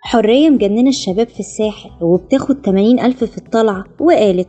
حرية مجننة الشباب في الساحل وبتاخد 80,000 في الطلعة، وقالت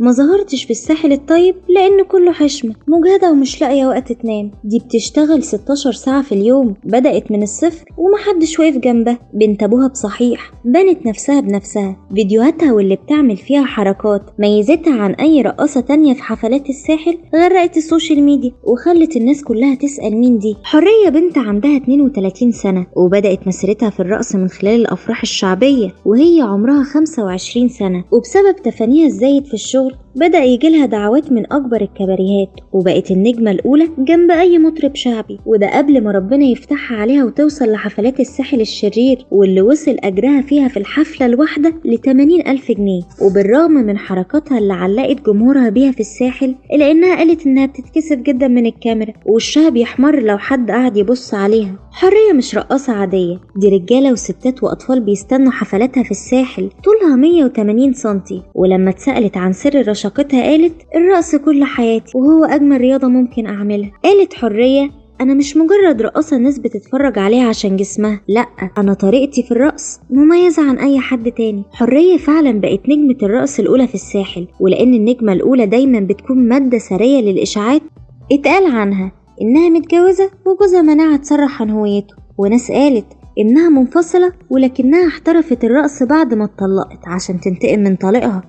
ما ظهرتش في الساحل الطيب لأن كله حشمة، مجهدة ومش لاقية وقت تنام. دي بتشتغل 16 ساعة في اليوم، بدأت من الصفر ومحدش واقف جنبها. بنت أبوها بصحيح بنت نفسها بنفسها. فيديوهاتها واللي بتعمل فيها حركات ميزتها عن أي رقاصة تانية في حفلات الساحل غرقت السوشيال ميديا وخلت الناس كلها تسأل مين دي. حرية بنت عندها 32 سنة وبدأت مسيرتها في الرقص من خلال الأفراح الشعبية وهي عمرها 25 سنة، وبسبب تفانيها الزايد في الشغل بدأ يجيلها دعوات من أكبر الكباريهات وبقت النجمة الأولى جنب أي مطرب شعبي، وده قبل ما ربنا يفتحها عليها وتوصل لحفلات الساحل الشرير واللي وصل أجرها فيها في الحفلة الواحدة ل80,000 جنيه. وبالرغم من حركاتها اللي علقت جمهورها بيها في الساحل إلا إنها قالت إنها بتتكسف جدا من الكاميرا ووشها بيحمر لو حد قاعد يبص عليها. حرية مش رقاصة عادية، دي رجالة وستات وأطفال بيستنوا حفلاتها في الساحل. طولها 180 سنتي، ولما اتسألت عن سر رشاقتها قالت الرقص كل حياتي وهو أجمل رياضة ممكن أعملها. قالت حرية أنا مش مجرد رقاصة الناس بتتفرج عليها عشان جسمها، لأ، أنا طريقتي في الرقص مميزة عن أي حد تاني. حرية فعلا بقت نجمة الرقص الأولى في الساحل، ولأن النجمة الأولى دايما بتكون مادة سرية للإشاعات اتقال عنها إنها متجوزة وجوزها منعها تصرح عن هويته، وناس قالت إنها منفصلة ولكنها احترفت الرقص بعد ما اتطلقت عشان تنتقم من طليقها.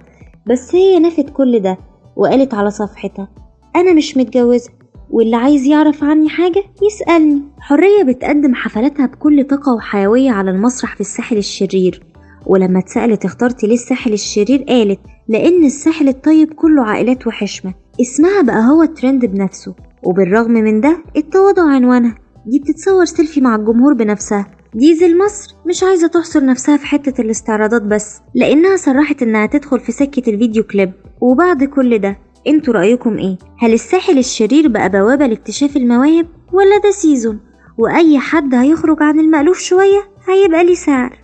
بس هي نفت كل ده وقالت على صفحتها أنا مش متجوزة واللي عايز يعرف عني حاجة يسألني. حرية بتقدم حفلاتها بكل طاقة وحيوية على المسرح في الساحل الشرير، ولما اتسألت اخترتي ليه الساحل الشرير قالت لأن الساحل الطيب كله عائلات وحشمة. اسمها بقى هو الترند بنفسه، وبالرغم من ده التواضع عنوانها. دي بتتصور سيلفي مع الجمهور بنفسها. ديزل مصر مش عايزة تحصر نفسها في حتة الاستعراضات بس، لأنها صرحت إنها تدخل في سكة الفيديو كليب. وبعد كل ده انتوا رأيكم ايه؟ هل الساحل الشرير بقى بوابة لاكتشاف المواهب ولا ده سيزون وأي حد هيخرج عن المألوف شوية هيبقى ليه سعر؟